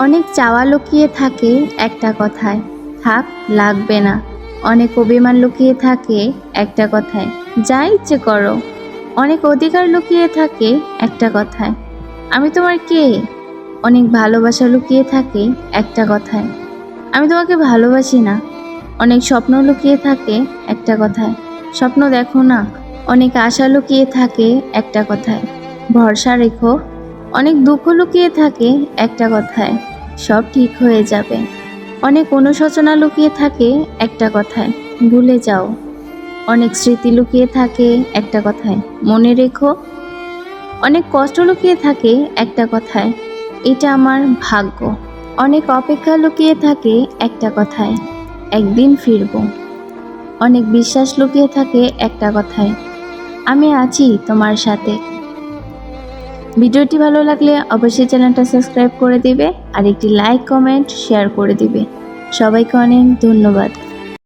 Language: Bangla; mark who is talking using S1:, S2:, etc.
S1: অনেক চাওয়া লুকিয়ে থাকে একটা কথায়, থাক লাগবে না। অনেক অভিমান লুকিয়ে থাকে একটা কথায়, যা ইচ্ছে করো। অনেক অধিকার লুকিয়ে থাকে একটা কথায়, আমি তোমার কে। অনেক ভালোবাসা লুকিয়ে থাকে একটা কথায়, আমি তোমাকে ভালোবাসি না। অনেক স্বপ্ন লুকিয়ে থাকে একটা কথায়, স্বপ্ন দেখো না। অনেক আশা লুকিয়ে থাকে একটা কথায়, ভরসা রেখো। অনেক দুঃখ লুকিয়ে থাকে একটা কথায়, সব ঠিক হয়ে যাবে। অনেক অনুশোচনা লুকিয়ে থাকে একটা কথায়, ভুলে যাও। অনেক স্মৃতি লুকিয়ে থাকে একটা কথায়, মনে রেখো। অনেক কষ্ট লুকিয়ে থাকে একটা কথায়, এটা আমার ভাগ্য। অনেক অপেক্ষা লুকিয়ে থাকে একটা কথায়, একদিন ফিরবো। অনেক বিশ্বাস লুকিয়ে থাকে একটা কথায়, আমি আছি তোমার সাথে। ভিডিওটি ভালো লাগলে অবশ্যই চ্যানেলটা সাবস্ক্রাইব করে দিবে আর একটি লাইক কমেন্ট শেয়ার করে দিবে। সবাইকে অনেক ধন্যবাদ।